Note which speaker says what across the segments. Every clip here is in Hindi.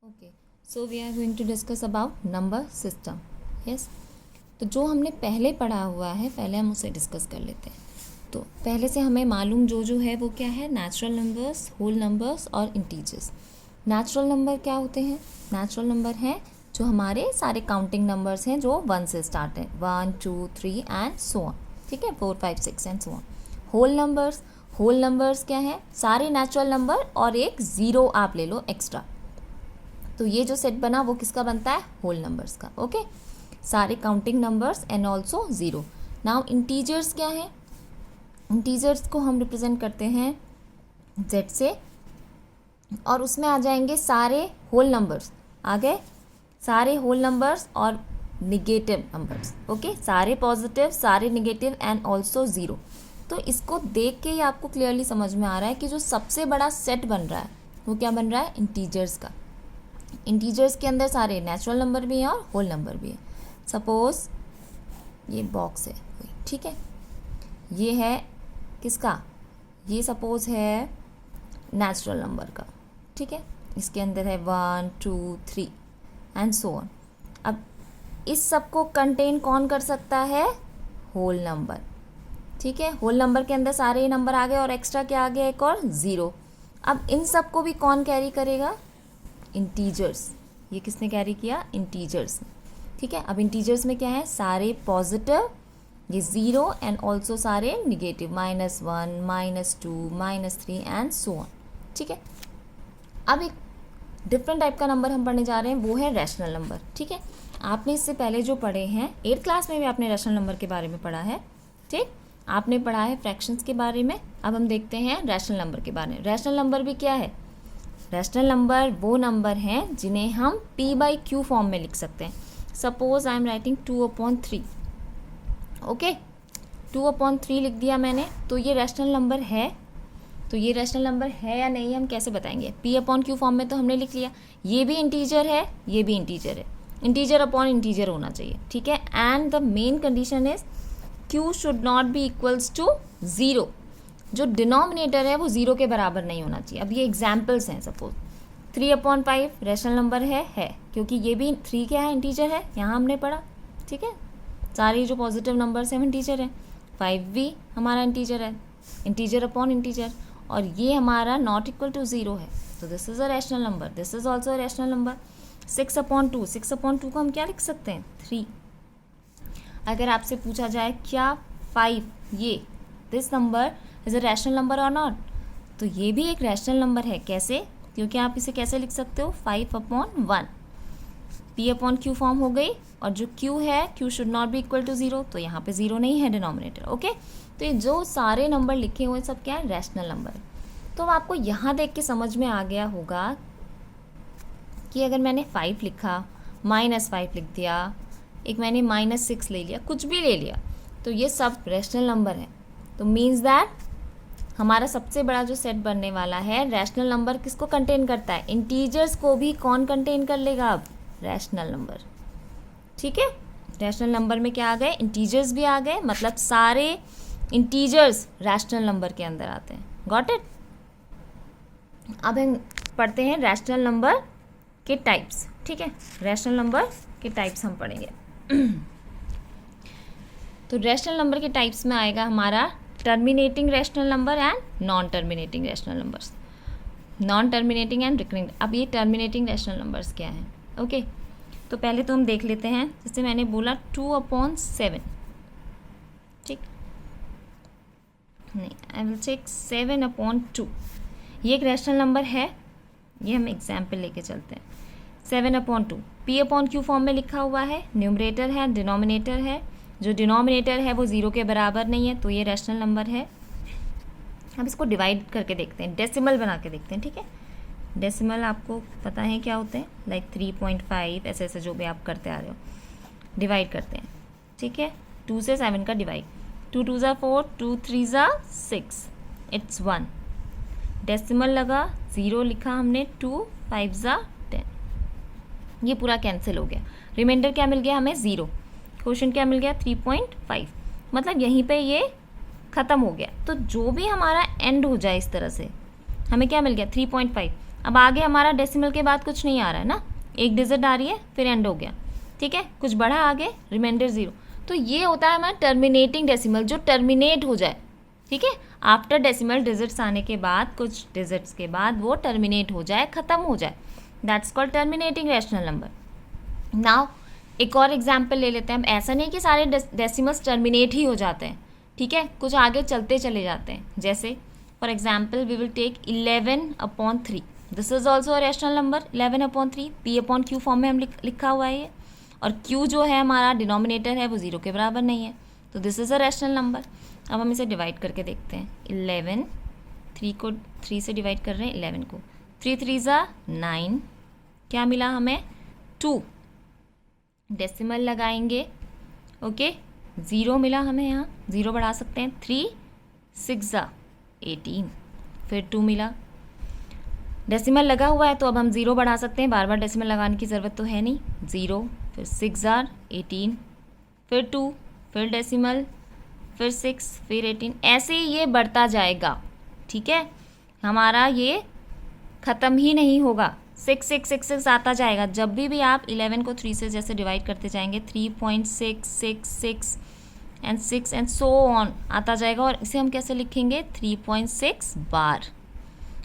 Speaker 1: Okay, so we are going to discuss about number system. Yes, तो जो हमने पहले पढ़ा हुआ है पहले हम उसे डिस्कस कर लेते हैं. तो पहले से हमें मालूम जो है वो क्या है, नेचुरल नंबर्स, होल नंबर्स और इंटीजर्स. नेचुरल नंबर क्या होते हैं? नेचुरल नंबर हैं जो हमारे सारे काउंटिंग नंबर्स हैं जो 1 से स्टार्ट है, 1 2 3 एंड सो ऑन. ठीक है, 4 5 6 and so on. Whole numbers क्या है? सारे नेचुरल नंबर और एक ज़ीरो आप ले लो एक्स्ट्रा. तो ये जो सेट बना वो किसका बनता है? होल नंबर्स का. ओके, सारे counting numbers and also zero. Now integers क्या है? इंटीजर्स को हम रिप्रेजेंट करते हैं जेड से, और उसमें आ जाएंगे सारे होल नंबर्स. आ गए सारे होल नंबर्स और निगेटिव नंबर्स. ओके, सारे पॉजिटिव, सारे निगेटिव एंड ऑल्सो ज़ीरो. तो इसको देख के ही आपको क्लियरली समझ में आ रहा है कि जो सबसे बड़ा सेट बन रहा है वो क्या बन रहा है? इंटीजर्स का. इंटीजर्स के अंदर सारे नेचुरल नंबर भी हैं और होल नंबर भी है. सपोज ये बॉक्स है कोई, ठीक है, ये है किसका? ये सपोज है नेचुरल नंबर का. ठीक है, इसके अंदर है 1 2 3 एंड सो ऑन. अब इस सब को कंटेन कौन कर सकता है? Whole number. ठीक है, होल नंबर के अंदर सारे नंबर आ गए और एक्स्ट्रा क्या आ गया? एक और ज़ीरो. अब इन सब को भी कौन कैरी करेगा? इंटीजर्स. ये किसने कैरी किया? इंटीजर्स. ठीक है, अब इंटीजर्स में क्या है? सारे पॉजिटिव, ये ज़ीरो एंड ऑल्सो सारे निगेटिव, -1 -2 -3 एंड सो ऑन. ठीक है, अब एक डिफरेंट टाइप का नंबर हम पढ़ने जा रहे हैं, वो है रैशनल नंबर. ठीक है, आपने इससे पहले जो पढ़े हैं 8th क्लास में भी आपने रैशनल नंबर के बारे में पढ़ा है. ठीक, आपने पढ़ा है फ्रैक्शंस के बारे में. अब हम देखते हैं रैशनल नंबर के बारे में. रैशनल नंबर भी क्या है? रैशनल नंबर वो नंबर हैं जिन्हें हम p/q फॉर्म में लिख सकते हैं. Suppose I am writing 2/3. Okay, 2/3 लिख दिया मैंने, तो ये रैशनल नंबर है. तो ये रैशनल नंबर है या नहीं हम कैसे बताएंगे? p/q फॉर्म में तो हमने लिख लिया. ये भी इंटीजर है, ये भी इंटीजर है. इंटीजर अपॉन इंटीजर होना चाहिए. ठीक है, and the main condition is q should not be equals to 0. जो डिनोमिनेटर है वो ज़ीरो के बराबर नहीं होना चाहिए. अब ये एग्जाम्पल्स हैं. सपोज 3/5 रैशनल नंबर है क्योंकि ये भी 3 क्या है? इंटीजर है. यहाँ हमने पढ़ा. ठीक है, सारे जो पॉजिटिव नंबर्स हैं वो इंटीजर है. 5 भी हमारा इंटीजर है, इंटीजर अपॉन इंटीजर, और ये हमारा नॉट इक्वल टू 0 है. तो this is a rational number, this is also a rational number. 6/2 को हम क्या लिख सकते हैं? 3. अगर आपसे पूछा जाए क्या 5 ये this number is a rational number और नॉट, तो ये भी एक रैशनल नंबर है. कैसे? क्योंकि आप इसे कैसे लिख सकते हो? 5/1. p/q फॉर्म हो गई, और जो q है q should not be equal to 0, तो यहाँ पे 0 नहीं है डिनोमिनेटर. ओके, तो ये जो सारे नंबर लिखे हुए सब क्या है? रैशनल नंबर है. तो आपको यहाँ देख के समझ में आ गया होगा कि अगर मैंने 5 लिखा, -5 लिख दिया, एक मैंने -6 ले लिया, कुछ भी ले लिया, तो ये सब रैशनल नंबर है. तो मीन्स दैट हमारा सबसे बड़ा जो सेट बनने वाला है रैशनल नंबर किसको कंटेन करता है? इंटीजर्स को भी कौन कंटेन कर लेगा? अब रैशनल नंबर. ठीक है, रैशनल नंबर में क्या आ गए? इंटीजर्स भी आ गए, मतलब सारे इंटीजर्स रैशनल नंबर के अंदर आते हैं. Got it? अब हम पढ़ते हैं रैशनल नंबर के टाइप्स. ठीक है, रैशनल नंबर के टाइप्स हम पढ़ेंगे. तो रैशनल नंबर के टाइप्स में आएगा हमारा terminating rational number and non terminating rational numbers. Non terminating and recurring. अब ये टर्मिनेटिंग रैशनल नंबर्स क्या हैं? ओके, तो पहले तो हम देख लेते हैं. जैसे मैंने बोला 2/7. ठीक, नहीं, आई विल टेक 7/2. ये एक रैशनल नंबर है. ये हम एग्जाम्पल लेके चलते हैं. 7/2 p/q फॉर्म में लिखा हुआ है. न्यूमरेटर है, डिनोमिनेटर है. जो डिनोमिनेटर है वो 0 के बराबर नहीं है, तो ये रैशनल नंबर है. अब इसको डिवाइड करके देखते हैं, डेसिमल बना के देखते हैं. ठीक है, डेसिमल आपको पता है क्या होते हैं? लाइक 3.5 ऐसे ऐसे जो भी आप करते आ रहे हो. डिवाइड करते हैं. ठीक है, 2 से 7 का डिवाइड. 2 2 ज़ा 4, 2 3 ज़ा 6, इट्स 1. डेसिमल लगा, 0 लिखा हमने, 2 5 ज़ा 10. ये पूरा कैंसिल हो गया. रिमाइंडर क्या मिल गया हमें? 0. क्वेश्चन क्या मिल गया? 3.5. मतलब यहीं पे ये ख़त्म हो गया. तो जो भी हमारा एंड हो जाए इस तरह से, हमें क्या मिल गया? 3.5. अब आगे हमारा डेसिमल के बाद कुछ नहीं आ रहा है ना, एक डिजिट आ रही है फिर एंड हो गया, ठीक है, कुछ बढ़ा आगे, रिमाइंडर 0। तो ये होता है हमारा टर्मिनेटिंग डेसिमल, जो टर्मिनेट हो जाए, ठीक है, आफ्टर डेसिमल डिजिट्स आने के बाद, कुछ डिजिट्स के बाद वो टर्मिनेट हो जाए, ख़त्म हो जाए, that's called terminating rational number. Now एक और एग्जाम्पल ले लेते हैं हम। ऐसा नहीं कि सारे डेसिमल्स टर्मिनेट ही हो जाते हैं, ठीक है, कुछ आगे चलते चले जाते हैं। जैसे for example we will take 11/3, this is also a rational number, 11/3 p/q form में हम लिखा हुआ है ये, और q जो है हमारा डिनोमिनेटर है वो 0 के बराबर नहीं है, तो this is a rational number. अब हम इसे डिवाइड करके देखते हैं। 11, 3 को 3 से डिवाइड कर रहे हैं 11 को, 3 3 9, क्या मिला हमें 2, डेसिमल लगाएंगे, ओके, 0 मिला हमें, यहाँ 0 बढ़ा सकते हैं, 3 6 18, फिर 2 मिला, डेसिमल लगा हुआ है तो अब हम 0 बढ़ा सकते हैं, बार बार डेसिमल लगाने की ज़रूरत तो है नहीं, 0, फिर 6 18, फिर 2, फिर डेसिमल, फिर 6, फिर 18, ऐसे ही ये बढ़ता जाएगा, ठीक है, हमारा ये ख़त्म ही नहीं होगा, 6 6 6 6 आता जाएगा। जब भी आप 11 को 3 से जैसे डिवाइड करते जाएंगे, 3.666 एंड 6 एंड सो ऑन आता जाएगा, और इसे हम कैसे लिखेंगे, 3.6 बार,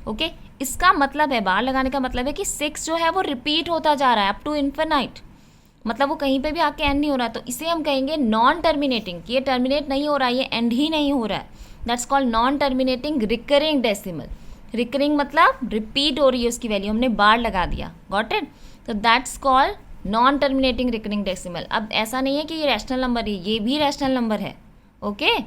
Speaker 1: ओके। इसका मतलब है, बार लगाने का मतलब है कि 6 जो है वो रिपीट होता जा रहा है अप टू इन्फिनाइट, मतलब वो कहीं पे भी आके एंड नहीं हो रहा है, तो इसे हम कहेंगे नॉन टर्मिनेटिंग, कि ये टर्मिनेट नहीं हो रहा है, ये एंड ही नहीं हो रहा है, that's called non terminating recurring decimal. Recurring मतलब रिपीट हो रही है उसकी वैल्यू, हमने बार लगा दिया, गॉट इट, तो that's called non terminating recurring decimal. अब ऐसा नहीं है कि ये रैशनल नंबर है, ये भी रैशनल नंबर है, ओके।